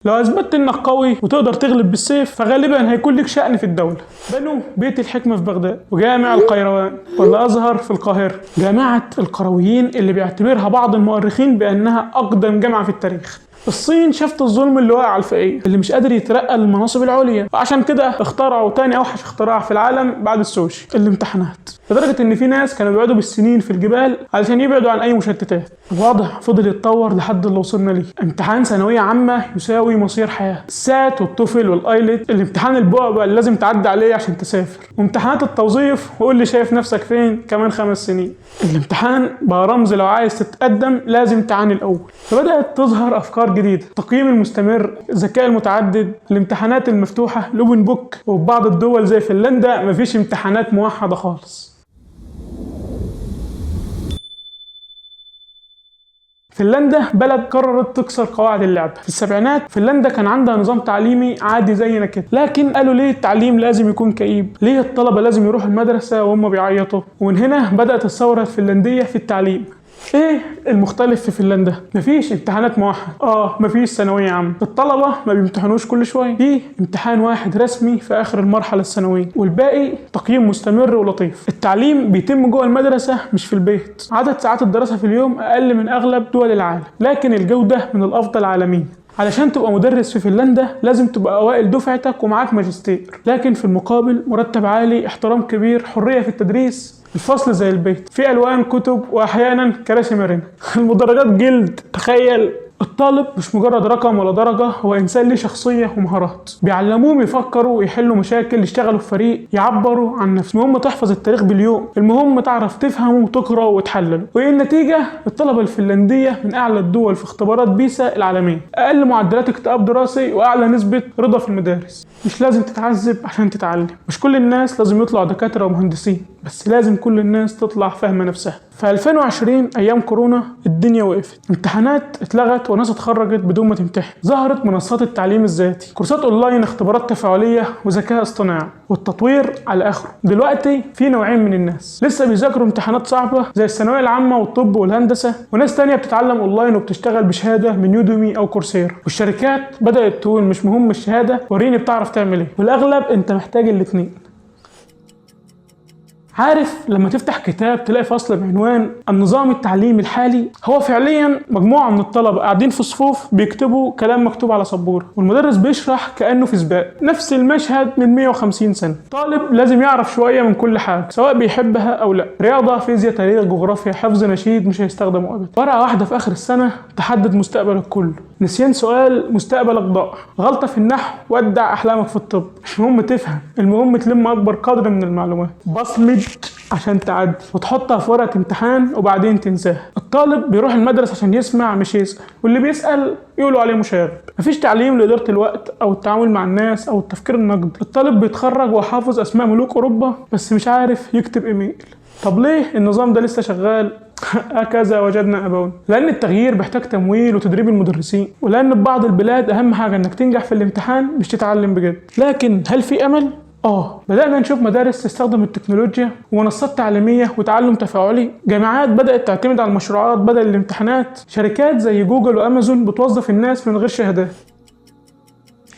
لو اثبتت انك قوي وتقدر تغلب بالسيف فغالبا هيكون لك شأن في الدولة. بنوا بيت الحكمة في بغداد وجامع القيروان والازهر في القاهرة، جامعة القرويين اللي بيعتبرها بعض المؤرخين بانها اقدم جامعة في التاريخ. الصين شافت الظلم اللي واقع على الفقير اللي مش قادر يترقى للمناصب العليا، وعشان كده اخترعوا تاني اوحش اختراع في العالم بعد السوشي، الامتحانات، لدرجة ان في ناس كانوا بيقعدوا بالسنين في الجبال علشان يبعدوا عن اي مشتتات. الوضع فضل يتطور لحد اللي وصلنا ليه. امتحان ثانوية عامة يساوي مصير حياة، السات والتوفل والايلت، الامتحان البعبع اللي لازم تعدي عليه عشان تسافر، وامتحانات التوظيف وقول لي شايف نفسك فين كمان 5 سنين. الامتحان بقى رمز لو عايز تتقدم لازم تعاني الاول. فبدأت تظهر افكار جديدة، التقييم المستمر، الذكاء المتعدد، الامتحانات المفتوحة، الاوبن بوك. وفي بعض الدول زي فنلندا مفيش امتحانات موحدة خالص. فنلندا بلد قررت تكسر قواعد اللعبة. في السبعينات فنلندا كان عندها نظام تعليمي عادي زينا كده، لكن قالوا ليه التعليم لازم يكون كئيب؟ ليه الطلبة لازم يروحوا المدرسة وهم بيعيطوا؟ ومن هنا بدأت الثورة الفنلندية في التعليم. ايه المختلف في فنلندا؟ مفيش امتحانات موحد، مفيش ثانويه عامه، الطلبه ما بيمتحنوش كل شويه، في امتحان واحد رسمي في اخر المرحله الثانويه والباقي تقييم مستمر ولطيف. التعليم بيتم جوه المدرسه مش في البيت. عدد ساعات الدراسه في اليوم اقل من اغلب دول العالم، لكن الجوده من الافضل عالميا. علشان تبقى مدرس في فنلندا لازم تبقى اوائل دفعتك ومعاك ماجستير، لكن في المقابل مرتب عالي، احترام كبير، حريه في التدريس، الفصل زي البيت، في الوان كتب واحيانا كراسي مرنه. المدرجات جلد. تخيل الطالب مش مجرد رقم ولا درجة، هو إنسان ليه شخصية ومهارات. بيعلموهم يفكروا، يحلوا مشاكل، يشتغلوا في فريق، يعبروا عن نفسهم. المهم تحفظ التاريخ باليوم، المهم تعرف تفهمه وتقرأ وتحلله. وإيه النتيجة؟ الطلبة الفنلندية من أعلى الدول في اختبارات بيسا العالمية، أقل معدلات اكتئاب دراسي، وأعلى نسبة رضا في المدارس. مش لازم تتعذب عشان تتعلم. مش كل الناس لازم يطلعوا دكاترة ومهندسين، بس لازم كل الناس تطلع فاهمة نفسها. في 2020 أيام كورونا الدنيا وقفت، امتحانات اتلغت وناس اتخرجت بدون ما تمتحن. ظهرت منصات التعليم الذاتي، كورسات اونلاين، اختبارات تفاعلية وذكاء اصطناعي، والتطوير على اخره. دلوقتي في نوعين من الناس، لسه بيذاكروا امتحانات صعبة زي الثانوية العامة والطب والهندسة، وناس تانية بتتعلم اونلاين وبتشتغل بشهادة من يوديمي او كورسير. والشركات بدأت تقول مش مهم الشهادة، وريني بتعرف تعمل ايه. والاغلب انت محتاج الاتنين. عارف لما تفتح كتاب تلاقي فصل بعنوان النظام التعليمي الحالي؟ هو فعليا مجموعة من الطلبة قاعدين في صفوف بيكتبوا كلام مكتوب على سبورة، والمدرس بيشرح كأنه في سباق. نفس المشهد من 150 سنة. طالب لازم يعرف شوية من كل حاجة سواء بيحبها أو لا، رياضة، فيزياء، تاريخ، جغرافيا، حفظ نشيد مش هيستخدمه أبدا. ورقة واحدة في آخر السنة تحدد مستقبلك كله. نسيان سؤال مستقبلك ضاع، غلطة في النحو ودع أحلامك في الطب. مش مهم تفهم، المهم تلم أكبر قدر من المعلومات. بصمج عشان تعدي وتحطها في ورقة امتحان وبعدين تنساها. الطالب بيروح المدرسة عشان يسمع مش يسأل، واللي بيسأل يقولوا عليه مشاغب. مفيش تعليم لإدارة الوقت أو التعامل مع الناس أو التفكير النقدي. الطالب بيتخرج وحافظ أسماء ملوك أوروبا بس مش عارف يكتب إيميل. طب ليه النظام ده لسه شغال؟ هكذا وجدنا أبونا. لأن التغيير بيحتاج تمويل وتدريب المدرسين، ولأن في بعض البلاد أهم حاجة إنك تنجح في الامتحان مش تتعلم بجد. لكن هل في أمل؟ بدأنا نشوف مدارس تستخدم التكنولوجيا ومنصات تعليمية وتعلم تفاعلي، جامعات بدأت تعتمد على المشروعات بدل الامتحانات، شركات زي جوجل وأمازون بتوظف الناس من غير شهادات.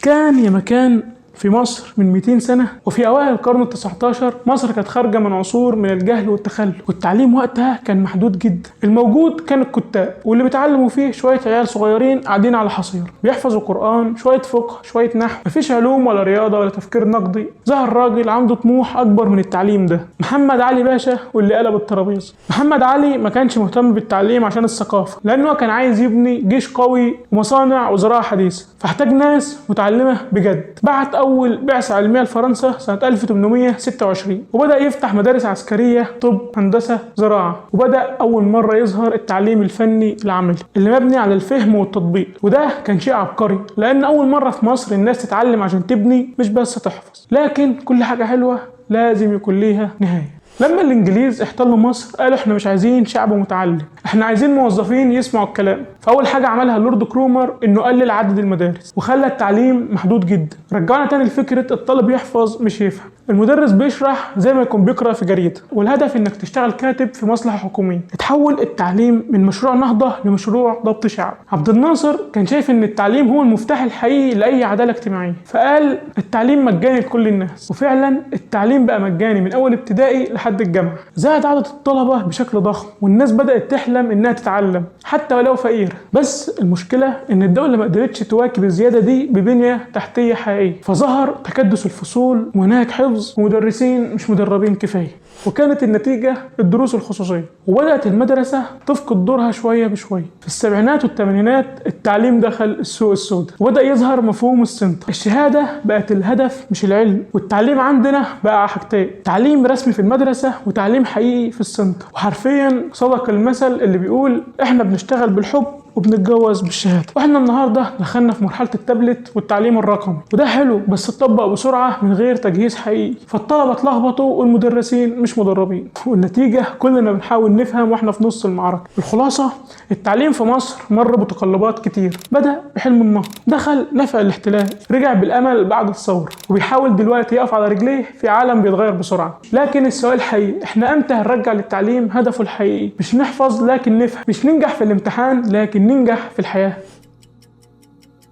كان يا مكان في مصر من 200 سنة وفي أوائل القرن ال19 مصر كانت خارجة من عصور من الجهل والتخلف، والتعليم وقتها كان محدود جدا. الموجود كان الكتاب، واللي بيتعلموا فيه شوية عيال صغيرين قاعدين على حصير بيحفظوا قرآن، شوية فقه، شوية نحو، مفيش علوم ولا رياضة ولا تفكير نقدي. ظهر راجل عنده طموح أكبر من التعليم ده، محمد علي باشا، واللي قلب الترابيزة. محمد علي ما كانش مهتم بالتعليم عشان الثقافة، لأنه كان عايز يبني جيش قوي ومصانع وزراعة حديثة، فاحتاج ناس متعلمة بجد. بعت أول بعثة علمية لفرنسا سنة 1826، وبدأ يفتح مدارس عسكرية، طب، هندسة، زراعة، وبدأ أول مرة يظهر التعليم الفني العملي اللي مبني على الفهم والتطبيق. وده كان شيء عبقري، لأن أول مرة في مصر الناس تتعلم عشان تبني مش بس تحفظ. لكن كل حاجة حلوة لازم يكون ليها نهاية. لما الإنجليز احتلوا مصر قالوا احنا مش عايزين شعب متعلم، احنا عايزين موظفين يسمعوا الكلام. فاول حاجه عملها اللورد كرومر انه قلل عدد المدارس وخلى التعليم محدود جدا. رجعنا تاني لفكره الطالب يحفظ مش يفهم. المدرس بيشرح زي ما يكون بيقرا في جريده، والهدف انك تشتغل كاتب في مصلحه حكوميه. اتحول التعليم من مشروع نهضه لمشروع ضبط شعب. عبد الناصر كان شايف ان التعليم هو المفتاح الحقيقي لاي عداله اجتماعيه، فقال التعليم مجاني لكل الناس. وفعلا التعليم بقى مجاني من اول ابتدائي لحد الجامعه. زاد عدد الطلبه بشكل ضخم والناس بدات تحلم انها تتعلم حتى ولو فقيره. بس المشكله ان الدوله ما قدرتش تواكب الزياده دي ببنيه تحتيه حقيقيه، فظهر تكدس الفصول ومناهج حفظ ومدرسين مش مدربين كفايه، وكانت النتيجه الدروس الخصوصيه. وبدات المدرسه تفقد دورها شويه بشويه. في السبعينات والثمانينات التعليم دخل السوق السوداء وبدا يظهر مفهوم السنتر. الشهاده بقت الهدف مش العلم، والتعليم عندنا بقى حاجتين: تعليم رسمي في المدرسه وتعليم حقيقي في السنتر. وحرفيا صدق المثل اللي بيقول احنا بنشتغل بالحب وبنتجوز بالشهاده. واحنا النهارده دخلنا في مرحله التابلت والتعليم الرقمي، وده حلو بس اتطبق بسرعه من غير تجهيز حقيقي، فالطلبه اتلخبطوا والمدرسين مش مدربين، والنتيجه كلنا بنحاول نفهم واحنا في نص المعركه. الخلاصه التعليم في مصر مر بتقلبات كتير. بدا بحلم النهضه، دخل نفق الاحتلال، رجع بالامل بعد الثوره، وبيحاول دلوقتي يقف على رجليه في عالم بيتغير بسرعه. لكن السؤال الحقيقي احنا امتى هنرجع للتعليم هدفه الحقيقي؟ مش نحفظ لكن نفهم، مش ننجح في الامتحان لكن ننجح في الحياة.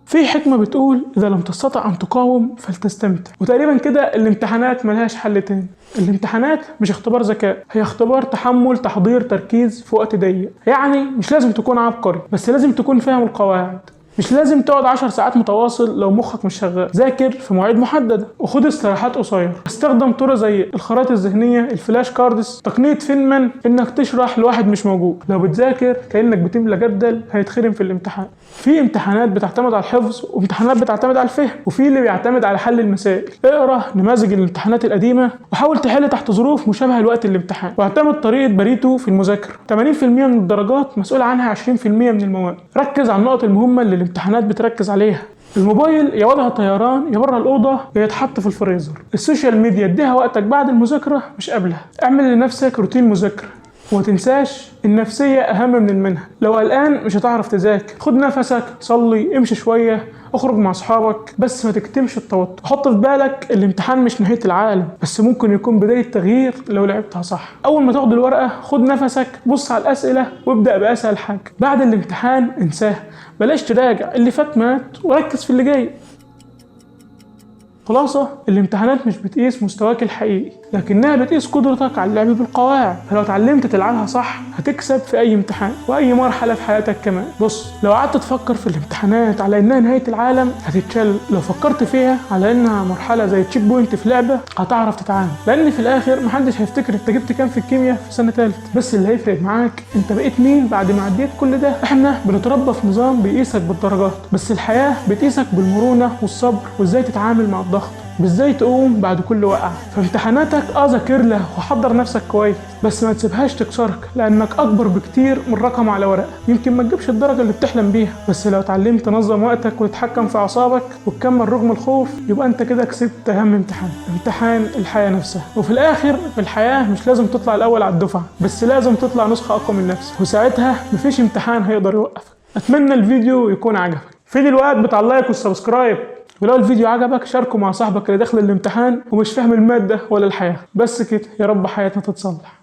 في حكمة بتقول إذا لم تستطع أن تقاوم فلتستمتع. وتقريبا كده الامتحانات ملهاش حل تاني. الامتحانات مش اختبار ذكاء، هي اختبار تحمل، تحضير، تركيز في وقت ضيق. يعني مش لازم تكون عبقري، بس لازم تكون فاهم القواعد. مش لازم تقعد 10 ساعات متواصل لو مخك مش شغال. ذاكر في مواعيد محددة وخد استراحات قصيرة. استخدم طرق زي الخرائط الذهنية، الفلاش كاردز، تقنية فينمان انك تشرح لواحد مش موجود. لو بتذاكر كأنك بتملى جدول هيتخرم في الامتحان. في امتحانات بتعتمد على الحفظ وامتحانات بتعتمد على الفهم، وفي اللي بيعتمد على حل المسائل. اقرا نماذج الامتحانات القديمة وحاول تحل تحت ظروف مشابهة لوقت الامتحان، واعتمد طريقة بريتو في المذاكرة. 80% من الدرجات مسؤول عنها 20% من المواد. ركز على النقط المهمة اللي الامتحانات بتركز عليها. الموبايل يا وضع طيران يا بره الأوضة يا يتحط في الفريزر. السوشيال ميديا اديها وقتك بعد المذاكرة مش قبلها. اعمل لنفسك روتين مذاكرة وما تنساش النفسية أهم من المنهج. لو قلقان مش هتعرف تذاكر، خد نفسك، صلي، امشي شوية، اخرج مع اصحابك، بس ما تكتمش التوتر. حط في بالك الامتحان مش نهاية العالم، بس ممكن يكون بداية تغيير لو لعبتها صح. اول ما تاخد الورقة خد نفسك، بص على الأسئلة وابدأ بأسهل حاجة. بعد الامتحان انساه، بلاش تراجع، اللي فات مات وركز في اللي جاي. خلاصة الامتحانات مش بتقيس مستواك الحقيقي، لكنها بتقيس قدرتك على اللعب بالقواعد. فلو اتعلمت تلعبها صح هتكسب في اي امتحان واي مرحلة في حياتك كمان. بص، لو قعدت تفكر في الامتحانات على انها نهاية العالم هتتشل. لو فكرت فيها على انها مرحلة زي تشيك بوينت في لعبة هتعرف تتعامل، لان في الاخر محدش هيفتكر انت جبت كام في الكيمياء في سنة ثالثة، بس اللي هيفرق معاك انت بقيت مين بعد ما عديت كل ده. احنا بنتربى في نظام بيقيسك بالدرجات، بس الحياة بتقيسك بالمرونة والصبر وازاي تتعامل مع الضغط، بازاي تقوم بعد كل وقعة. فامتحاناتك ذاكر لها وحضر نفسك كويس، بس ما تسيبهاش تكسرك، لانك اكبر بكتير من رقم على ورقة. يمكن ما تجيبش الدرجة اللي بتحلم بيها، بس لو اتعلمت تنظم وقتك وتتحكم في اعصابك وتكمل رغم الخوف يبقى انت كده كسبت اهم امتحان الحياة نفسها. وفي الاخر في الحياة مش لازم تطلع الاول على الدفعة، بس لازم تطلع نسخة اقوى من نفسك، وساعتها مفيش امتحان هيقدر يوقفك. اتمنى الفيديو يكون عجبك. في الوقت بتاع اللايك والسبسكرايب، ولو الفيديو عجبك شاركه مع صاحبك اللي داخل الامتحان ومش فاهم المادة ولا الحياة. بس كده، يا رب حياتنا تتصلح.